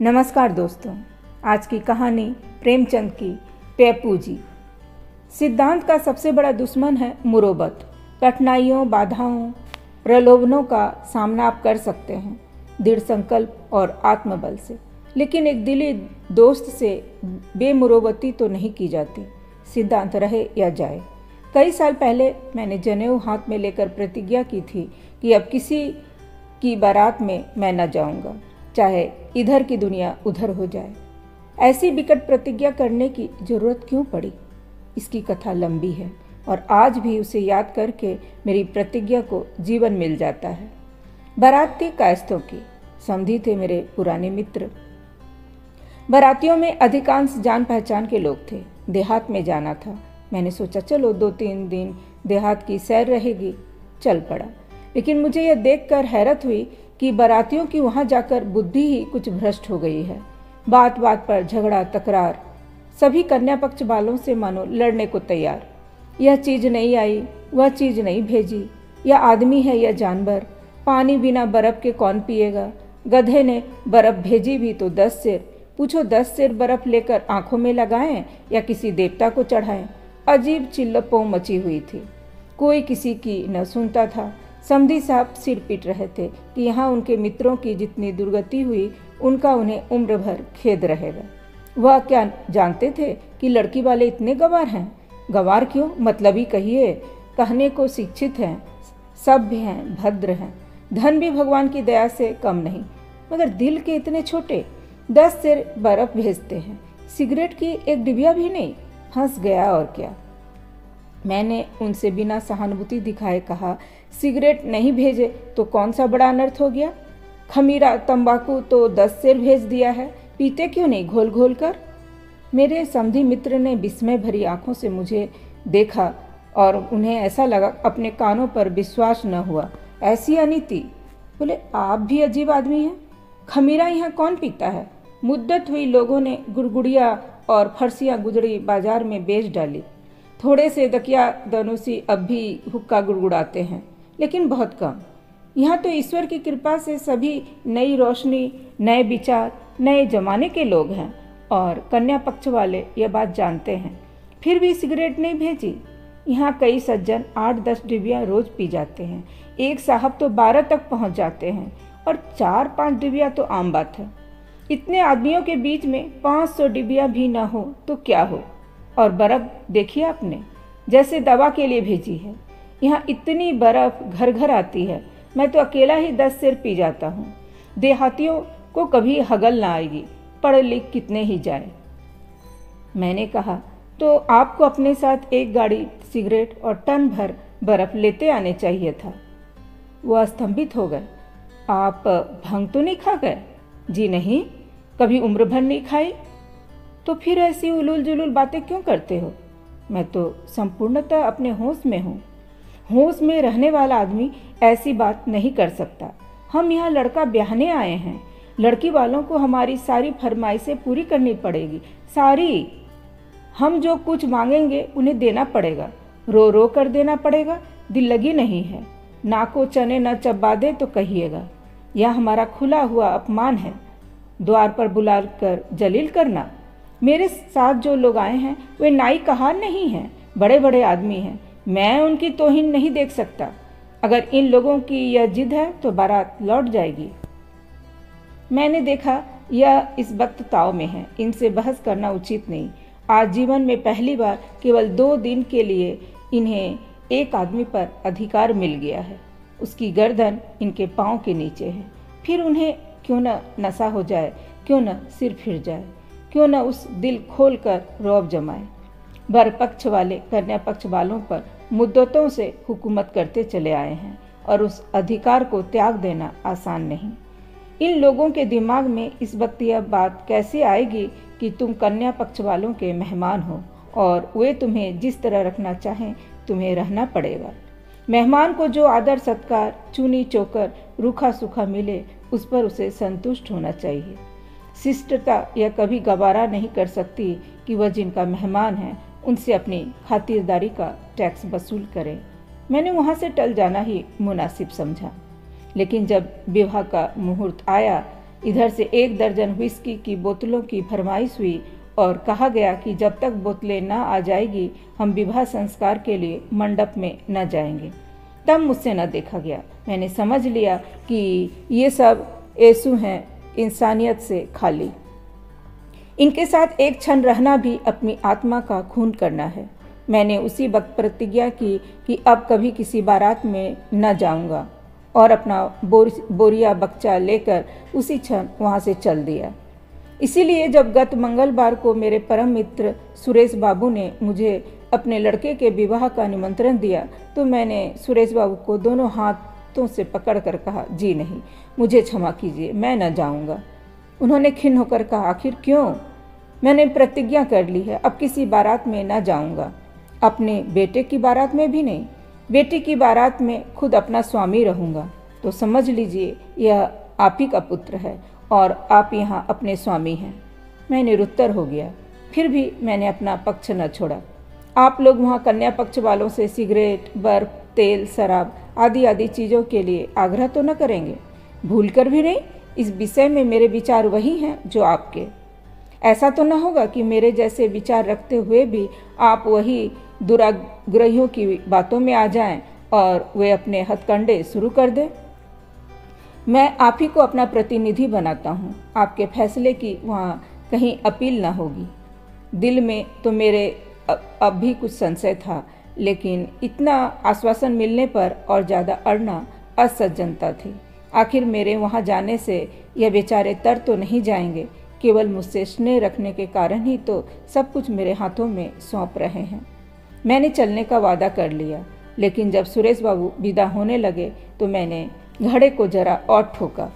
नमस्कार दोस्तों, आज की कहानी प्रेमचंद की पेपू जी। सिद्धांत का सबसे बड़ा दुश्मन है मुरोबत। कठिनाइयों, बाधाओं, प्रलोभनों का सामना आप कर सकते हैं दृढ़ संकल्प और आत्मबल से, लेकिन एक दिली दोस्त से बेमुरोबती तो नहीं की जाती, सिद्धांत रहे या जाए। कई साल पहले मैंने जनेऊ हाथ में लेकर प्रतिज्ञा की थी कि अब किसी की बारात में मैं न जाऊंगा, चाहे इधर की दुनिया उधर हो जाए। ऐसी विकट प्रतिज्ञा करने की जरूरत क्यों पड़ी? इसकी कथा लंबी है और आज भी उसे याद करके मेरी प्रतिज्ञा को जीवन मिल जाता है। बारात थी कायस्थों की, समधी थे मेरे पुराने मित्र। बारातियों में अधिकांश जान पहचान के लोग थे। देहात में जाना था। मैंने सोचा चलो 2-3 दिन देहात की सैर रहेगी, चल पड़ा। लेकिन मुझे यह देखकर हैरत हुई कि बारातियों की वहां जाकर बुद्धि ही कुछ भ्रष्ट हो गई है। बात बात पर झगड़ा तकरार, सभी कन्या पक्ष वालों से मानो लड़ने को तैयार। यह चीज नहीं आई, वह चीज नहीं भेजी, यह आदमी है या जानवर, पानी बिना बर्फ के कौन पिएगा, गधे ने बर्फ भेजी भी तो 10 सिर, पूछो 10 सिर बर्फ लेकर आंखों में लगाएं या किसी देवता को चढ़ाएं। अजीब चिल्लपों मची हुई थी, कोई किसी की न सुनता था। समधी साहब सिर पीट रहे थे कि यहाँ उनके मित्रों की जितनी दुर्गति हुई उनका उन्हें उम्र भर खेद रहेगा। वह क्या जानते थे कि लड़की वाले इतने गंवार हैं? गंवार क्यों, मतलब ही कहिए। कहने को शिक्षित हैं, सभ्य हैं, भद्र हैं, धन भी भगवान की दया से कम नहीं, मगर दिल के इतने छोटे। 10 सिर बर्फ भेजते हैं, सिगरेट की एक डिबिया भी नहीं। हंस गया और क्या। मैंने उनसे बिना सहानुभूति दिखाए कहा, सिगरेट नहीं भेजे तो कौन सा बड़ा अनर्थ हो गया? खमीरा तंबाकू तो 10 सेर भेज दिया है, पीते क्यों नहीं घोल घोल कर? मेरे समधी मित्र ने विस्मय भरी आंखों से मुझे देखा और उन्हें ऐसा लगा अपने कानों पर विश्वास न हुआ। ऐसी अनीति। बोले, आप भी अजीब आदमी हैं। खमीरा यहाँ कौन पीता है? मुद्दत हुई लोगों ने गुड़गुड़िया और फरसियाँ गुजरी बाजार में बेच डाली। थोड़े से दकिया दनुसी अब भी हुक्का गुड़गुड़ाते हैं, लेकिन बहुत कम। यहाँ तो ईश्वर की कृपा से सभी नई रोशनी, नए विचार, नए जमाने के लोग हैं और कन्या पक्ष वाले यह बात जानते हैं, फिर भी सिगरेट नहीं भेजी। यहाँ कई सज्जन 8-10 डिबिया रोज पी जाते हैं, एक साहब तो 12 तक पहुँच जाते हैं और 4-5 डिबिया तो आम बात है। इतने आदमियों के बीच में 500 डिबिया भी ना हो तो क्या हो। और बर्फ देखिए आपने, जैसे दवा के लिए भेजी है। यहाँ इतनी बर्फ घर घर आती है, मैं तो अकेला ही 10 सिर पी जाता हूँ। देहातियों को कभी हगल ना आएगी, पढ़ लिख कितने ही जाए। मैंने कहा, तो आपको अपने साथ एक गाड़ी सिगरेट और टन भर बर्फ लेते आने चाहिए था। वह स्तंभित हो गए। आप भंग तो नहीं खा गए? जी नहीं, कभी उम्र भर नहीं खाई। तो फिर ऐसी उलूल जुलूल बातें क्यों करते हो? मैं तो संपूर्णतः अपने होश में हूँ। होश में रहने वाला आदमी ऐसी बात नहीं कर सकता। हम यहाँ लड़का ब्याहने आए हैं, लड़की वालों को हमारी सारी फरमाइशें पूरी करनी पड़ेगी, सारी। हम जो कुछ मांगेंगे उन्हें देना पड़ेगा, रो रो कर देना पड़ेगा, दिल लगी नहीं है। नाको चने न चबा दे तो कहिएगा। यह हमारा खुला हुआ अपमान है, द्वार पर बुला कर जलील करना। मेरे साथ जो लोग आए हैं वे नाई कहार नहीं हैं, बड़े बड़े आदमी हैं। मैं उनकी तौहीन नहीं देख सकता। अगर इन लोगों की यह जिद है तो बारात लौट जाएगी। मैंने देखा यह इस वक्त ताव में है, इनसे बहस करना उचित नहीं। आज जीवन में पहली बार केवल 2 दिन के लिए इन्हें एक आदमी पर अधिकार मिल गया है। उसकी गर्दन इनके पाँव के नीचे है। फिर उन्हें क्यों न नशा हो जाए, क्यों न सिर फिर जाए, क्यों न उस दिल खोल कर रौब जमाए। वर पक्ष वाले कन्या पक्ष वालों पर मुद्दतों से हुकूमत करते चले आए हैं और उस अधिकार को त्याग देना आसान नहीं। इन लोगों के दिमाग में इस वक्त यह बात कैसे आएगी कि तुम कन्या पक्ष वालों के मेहमान हो और वे तुम्हें जिस तरह रखना चाहें तुम्हें रहना पड़ेगा। मेहमान को जो आदर सत्कार, चुनी चोकर, रूखा सूखा मिले उस पर उसे संतुष्ट होना चाहिए। शिष्टता यह कभी गवारा नहीं कर सकती कि वह जिनका मेहमान है उनसे अपनी खातिरदारी का टैक्स वसूल करे। मैंने वहाँ से टल जाना ही मुनासिब समझा। लेकिन जब विवाह का मुहूर्त आया इधर से 1 दर्जन व्हिस्की की बोतलों की फरमाइश हुई और कहा गया कि जब तक बोतलें ना आ जाएगी हम विवाह संस्कार के लिए मंडप में न जाएंगे। तब मुझसे न देखा गया। मैंने समझ लिया कि ये सब येसु हैं, इंसानियत से खाली। इनके साथ एक क्षण रहना भी अपनी आत्मा का खून करना है। मैंने उसी वक्त प्रतिज्ञा की कि अब कभी किसी बारात में न जाऊंगा और अपना बोरिया बक्चा लेकर उसी क्षण वहाँ से चल दिया। इसीलिए जब गत मंगलवार को मेरे परम मित्र सुरेश बाबू ने मुझे अपने लड़के के विवाह का निमंत्रण दिया तो मैंने सुरेश बाबू को दोनों हाथों से पकड़कर कहा, जी नहीं, मुझे क्षमा कीजिए, मैं न जाऊंगा। उन्होंने खिन्न होकर कहा, आखिर क्यों? मैंने प्रतिज्ञा कर ली है, अब किसी बारात में न जाऊंगा। अपने बेटे की बारात में भी नहीं, बेटी की बारात में खुद अपना स्वामी रहूंगा। तो समझ लीजिए यह आप ही का पुत्र है और आप यहाँ अपने स्वामी हैं। मैं निरुत्तर हो गया। फिर भी मैंने अपना पक्ष न छोड़ा। आप लोग वहाँ कन्या पक्ष वालों से सिगरेट, बर्फ, तेल, शराब आदि आदि चीज़ों के लिए आग्रह तो न करेंगे? भूल कर भी नहीं, इस विषय में मेरे विचार वही हैं जो आपके। ऐसा तो न होगा कि मेरे जैसे विचार रखते हुए भी आप वही दुराग्रहियों की बातों में आ जाएं और वे अपने हथकंडे शुरू कर दें। मैं आप ही को अपना प्रतिनिधि बनाता हूँ। आपके फैसले की वहाँ कहीं अपील न होगी। दिल में तो मेरे अब भी कुछ संशय था, लेकिन इतना आश्वासन मिलने पर और ज़्यादा अड़ना असज्जनता थी। आखिर मेरे वहाँ जाने से यह बेचारे तर तो नहीं जाएंगे। केवल मुझसे स्नेह रखने के कारण ही तो सब कुछ मेरे हाथों में सौंप रहे हैं। मैंने चलने का वादा कर लिया, लेकिन जब सुरेश बाबू विदा होने लगे तो मैंने घड़े को जरा और ठोका।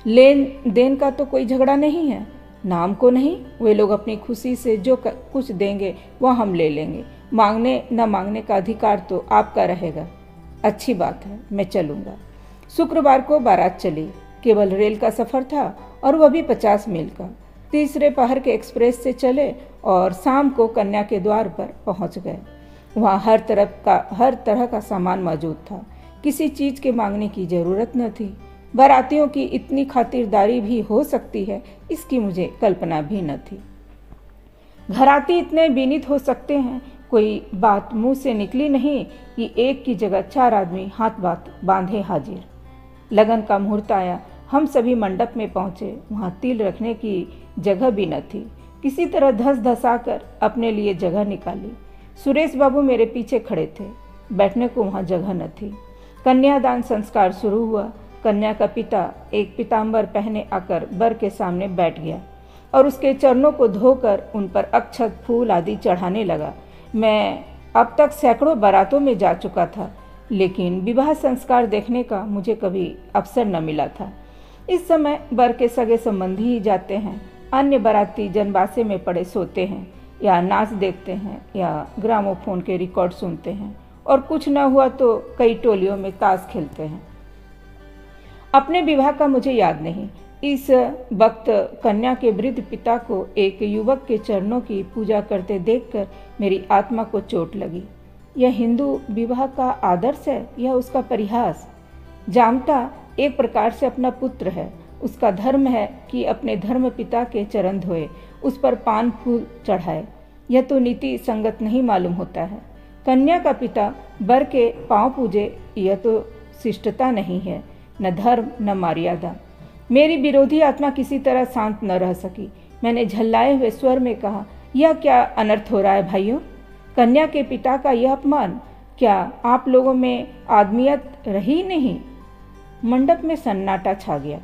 लेन देन का तो कोई झगड़ा नहीं है, नाम को नहीं। वे लोग अपनी खुशी से जो कुछ देंगे वह हम ले लेंगे। मांगने न मांगने का अधिकार तो आपका रहेगा। अच्छी बात है, मैं चलूँगा। शुक्रवार को बारात चली। केवल रेल का सफ़र था और वह भी 50 मील का। तीसरे पहर के एक्सप्रेस से चले और शाम को कन्या के द्वार पर पहुंच गए। वहाँ हर तरह का सामान मौजूद था। किसी चीज़ के मांगने की ज़रूरत न थी। बारातियों की इतनी खातिरदारी भी हो सकती है, इसकी मुझे कल्पना भी न थी। घराती इतने विनीत हो सकते हैं, कोई बात मुंह से निकली नहीं कि एक की जगह 4 आदमी हाथ बांधे हाजिर। लगन का मुहूर्त आया। हम सभी मंडप में पहुँचे। वहाँ तिल रखने की जगह भी न थी। किसी तरह धस धसाकर अपने लिए जगह निकाली। सुरेश बाबू मेरे पीछे खड़े थे। बैठने को वहाँ जगह न थी। कन्यादान संस्कार शुरू हुआ। कन्या का पिता एक पीताम्बर पहने आकर वर के सामने बैठ गया और उसके चरणों को धोकर उन पर अक्षत, फूल आदि चढ़ाने लगा। मैं अब तक सैकड़ों बारातों में जा चुका था, लेकिन विवाह संस्कार देखने का मुझे कभी अवसर न मिला था। इस समय वर के सगे संबंधी ही जाते हैं। अन्य बाराती जनबासे में पड़े सोते हैं या नाच देखते हैं या ग्रामोफोन के रिकॉर्ड सुनते हैं और कुछ न हुआ तो कई टोलियों में ताश खेलते हैं। अपने विवाह का मुझे याद नहीं। इस वक्त कन्या के वृद्ध पिता को एक युवक के चरणों की पूजा करते देखकर मेरी आत्मा को चोट लगी। यह हिंदू विवाह का आदर्श है या उसका परिहास? जामता एक प्रकार से अपना पुत्र है। उसका धर्म है कि अपने धर्म पिता के चरण धोए, उस पर पान फूल चढ़ाए। यह तो नीति संगत नहीं मालूम होता है। कन्या का पिता वर के पांव पूजे, यह तो शिष्टता नहीं है, न धर्म न मर्यादा। मेरी विरोधी आत्मा किसी तरह शांत न रह सकी। मैंने झल्लाए हुए स्वर में कहा, यह क्या अनर्थ हो रहा है भाइयों? कन्या के पिता का यह अपमान, क्या आप लोगों में आदमियत रही नहीं? मंडप में सन्नाटा छा गया।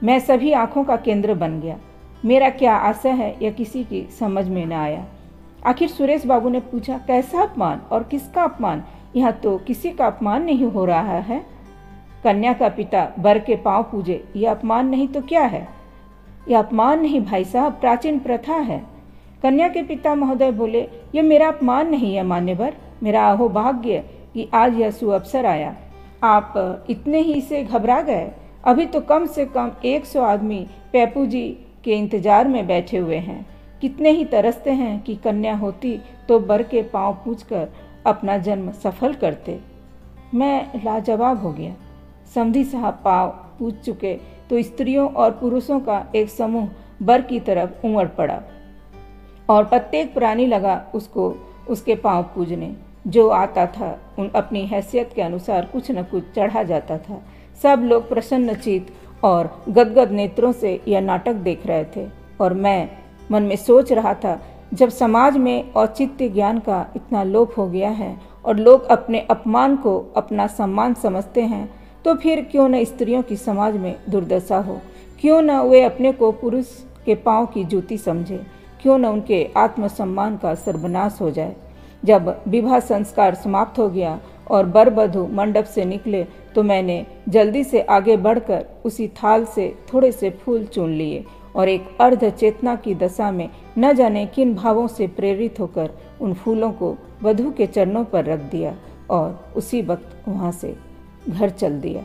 मैं सभी आंखों का केंद्र बन गया। मेरा क्या आशय है यह किसी की समझ में न आया। आखिर सुरेश बाबू ने पूछा, कैसा अपमान और किसका अपमान? यहाँ तो किसी का अपमान नहीं हो रहा है। कन्या का पिता वर के पांव पूजे, यह अपमान नहीं तो क्या है? यह अपमान नहीं भाई साहब, प्राचीन प्रथा है। कन्या के पिता महोदय बोले, यह मेरा अपमान नहीं है मान्यवर, मेरा अहोभाग्य कि आज यह सुअवसर आया। आप इतने ही से घबरा गए? अभी तो कम से कम 100 आदमी पेपू जी के इंतजार में बैठे हुए हैं। कितने ही तरसते हैं कि कन्या होती तो वर के पांव पूछकर अपना जन्म सफल करते। मैं लाजवाब हो गया। समधी साहब पांव पूज चुके तो स्त्रियों और पुरुषों का एक समूह बर की तरफ उमड़ पड़ा और प्रत्येक प्राणी लगा उसको उसके पांव पूजने। जो आता था उन अपनी हैसियत के अनुसार कुछ न कुछ चढ़ा जाता था। सब लोग प्रसन्नचित और गदगद नेत्रों से यह नाटक देख रहे थे और मैं मन में सोच रहा था, जब समाज में औचित्य ज्ञान का इतना लोप हो गया है और लोग अपने अपमान को अपना सम्मान समझते हैं, तो फिर क्यों न स्त्रियों की समाज में दुर्दशा हो, क्यों न वे अपने को पुरुष के पांव की जूती समझे, क्यों न उनके आत्मसम्मान का सर्वनाश हो जाए। जब विवाह संस्कार समाप्त हो गया और वर वधू मंडप से निकले तो मैंने जल्दी से आगे बढ़कर उसी थाल से थोड़े से फूल चुन लिए और एक अर्ध चेतना की दशा में न जाने किन भावों से प्रेरित होकर उन फूलों को वधू के चरणों पर रख दिया और उसी वक्त वहाँ से घर चल दिया।